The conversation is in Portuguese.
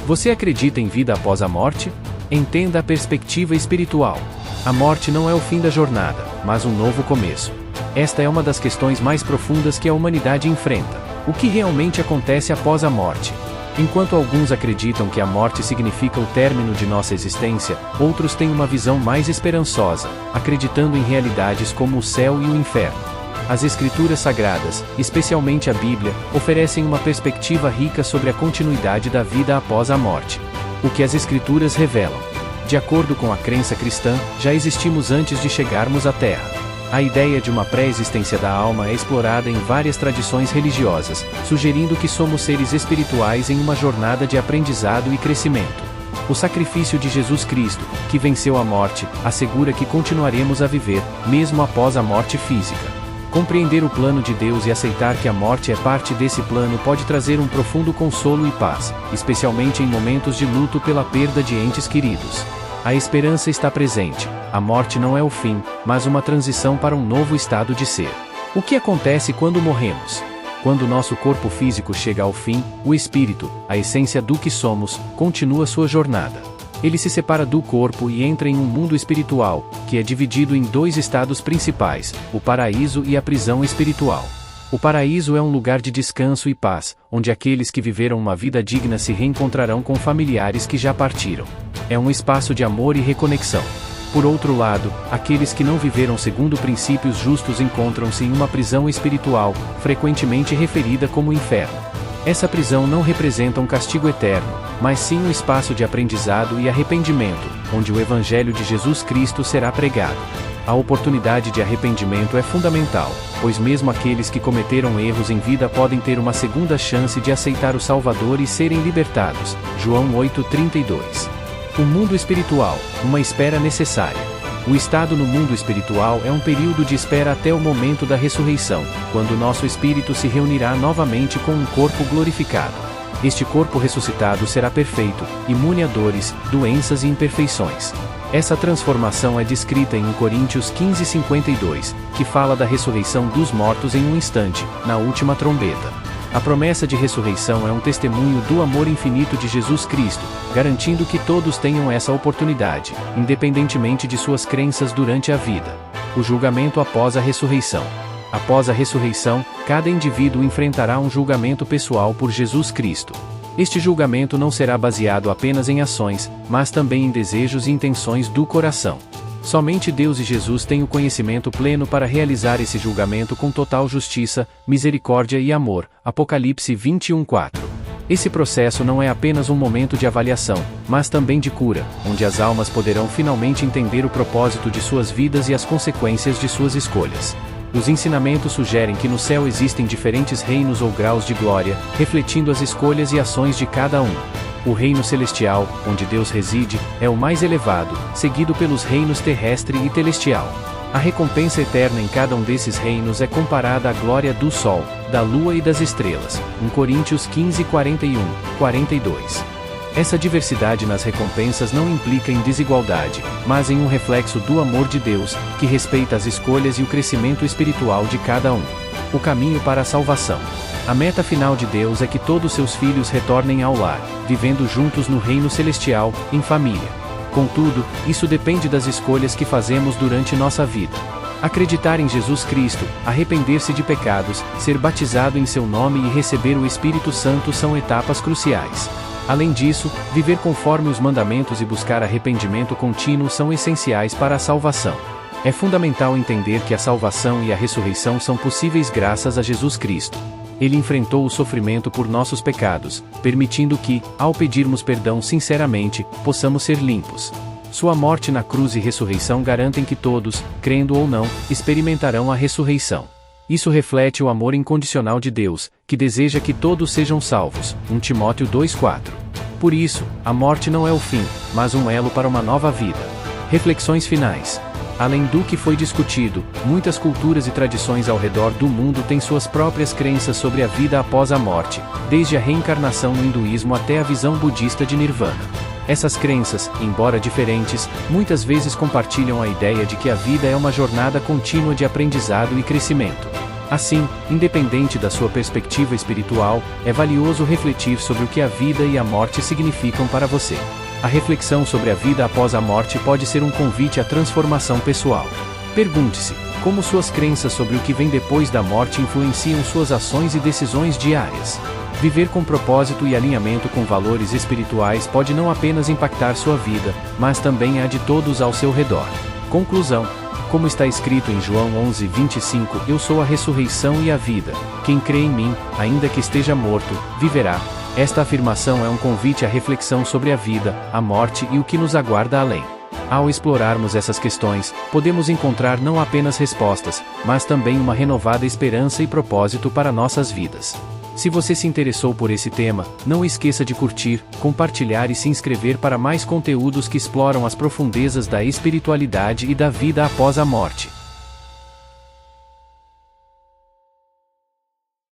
Você acredita em vida após a morte? Entenda a perspectiva espiritual. A morte não é o fim da jornada, mas um novo começo. Esta é uma das questões mais profundas que a humanidade enfrenta. O que realmente acontece após a morte? Enquanto alguns acreditam que a morte significa o término de nossa existência, outros têm uma visão mais esperançosa, acreditando em realidades como o céu e o inferno. As Escrituras Sagradas, especialmente a Bíblia, oferecem uma perspectiva rica sobre a continuidade da vida após a morte. O que as Escrituras revelam? De acordo com a crença cristã, já existimos antes de chegarmos à Terra. A ideia de uma pré-existência da alma é explorada em várias tradições religiosas, sugerindo que somos seres espirituais em uma jornada de aprendizado e crescimento. O sacrifício de Jesus Cristo, que venceu a morte, assegura que continuaremos a viver, mesmo após a morte física. Compreender o plano de Deus e aceitar que a morte é parte desse plano pode trazer um profundo consolo e paz, especialmente em momentos de luto pela perda de entes queridos. A esperança está presente. A morte não é o fim, mas uma transição para um novo estado de ser. O que acontece quando morremos? Quando nosso corpo físico chega ao fim, o espírito, a essência do que somos, continua sua jornada. Ele se separa do corpo e entra em um mundo espiritual, que é dividido em dois estados principais, o paraíso e a prisão espiritual. O paraíso é um lugar de descanso e paz, onde aqueles que viveram uma vida digna se reencontrarão com familiares que já partiram. É um espaço de amor e reconexão. Por outro lado, aqueles que não viveram segundo princípios justos encontram-se em uma prisão espiritual, frequentemente referida como inferno. Essa prisão não representa um castigo eterno, mas sim um espaço de aprendizado e arrependimento, onde o Evangelho de Jesus Cristo será pregado. A oportunidade de arrependimento é fundamental, pois mesmo aqueles que cometeram erros em vida podem ter uma segunda chance de aceitar o Salvador e serem libertados. João 8:32. O mundo espiritual, uma espera necessária. O estado no mundo espiritual é um período de espera até o momento da ressurreição, quando nosso espírito se reunirá novamente com um corpo glorificado. Este corpo ressuscitado será perfeito, imune a dores, doenças e imperfeições. Essa transformação é descrita em 1 Coríntios 15:52, que fala da ressurreição dos mortos em um instante, na última trombeta. A promessa de ressurreição é um testemunho do amor infinito de Jesus Cristo, garantindo que todos tenham essa oportunidade, independentemente de suas crenças durante a vida. O julgamento após a ressurreição. Após a ressurreição, cada indivíduo enfrentará um julgamento pessoal por Jesus Cristo. Este julgamento não será baseado apenas em ações, mas também em desejos e intenções do coração. Somente Deus e Jesus têm o conhecimento pleno para realizar esse julgamento com total justiça, misericórdia e amor. Apocalipse 21:4. Esse processo não é apenas um momento de avaliação, mas também de cura, onde as almas poderão finalmente entender o propósito de suas vidas e as consequências de suas escolhas. Os ensinamentos sugerem que no céu existem diferentes reinos ou graus de glória, refletindo as escolhas e ações de cada um. O reino celestial, onde Deus reside, é o mais elevado, seguido pelos reinos terrestre e celestial. A recompensa eterna em cada um desses reinos é comparada à glória do sol, da lua e das estrelas. 1 Coríntios 15:41-42. Essa diversidade nas recompensas não implica em desigualdade, mas em um reflexo do amor de Deus, que respeita as escolhas e o crescimento espiritual de cada um. O caminho para a salvação. A meta final de Deus é que todos seus filhos retornem ao lar, vivendo juntos no reino celestial, em família. Contudo, isso depende das escolhas que fazemos durante nossa vida. Acreditar em Jesus Cristo, arrepender-se de pecados, ser batizado em seu nome e receber o Espírito Santo são etapas cruciais. Além disso, viver conforme os mandamentos e buscar arrependimento contínuo são essenciais para a salvação. É fundamental entender que a salvação e a ressurreição são possíveis graças a Jesus Cristo. Ele enfrentou o sofrimento por nossos pecados, permitindo que, ao pedirmos perdão sinceramente, possamos ser limpos. Sua morte na cruz e ressurreição garantem que todos, crendo ou não, experimentarão a ressurreição. Isso reflete o amor incondicional de Deus, que deseja que todos sejam salvos. 1 Timóteo 2:4. Por isso, a morte não é o fim, mas um elo para uma nova vida. Reflexões finais. Além do que foi discutido, muitas culturas e tradições ao redor do mundo têm suas próprias crenças sobre a vida após a morte, desde a reencarnação no hinduísmo até a visão budista de Nirvana. Essas crenças, embora diferentes, muitas vezes compartilham a ideia de que a vida é uma jornada contínua de aprendizado e crescimento. Assim, independente da sua perspectiva espiritual, é valioso refletir sobre o que a vida e a morte significam para você. A reflexão sobre a vida após a morte pode ser um convite à transformação pessoal. Pergunte-se: como suas crenças sobre o que vem depois da morte influenciam suas ações e decisões diárias? Viver com propósito e alinhamento com valores espirituais pode não apenas impactar sua vida, mas também a de todos ao seu redor. Conclusão: como está escrito em João 11:25, eu sou a ressurreição e a vida. Quem crê em mim, ainda que esteja morto, viverá. Esta afirmação é um convite à reflexão sobre a vida, a morte e o que nos aguarda além. Ao explorarmos essas questões, podemos encontrar não apenas respostas, mas também uma renovada esperança e propósito para nossas vidas. Se você se interessou por esse tema, não esqueça de curtir, compartilhar e se inscrever para mais conteúdos que exploram as profundezas da espiritualidade e da vida após a morte.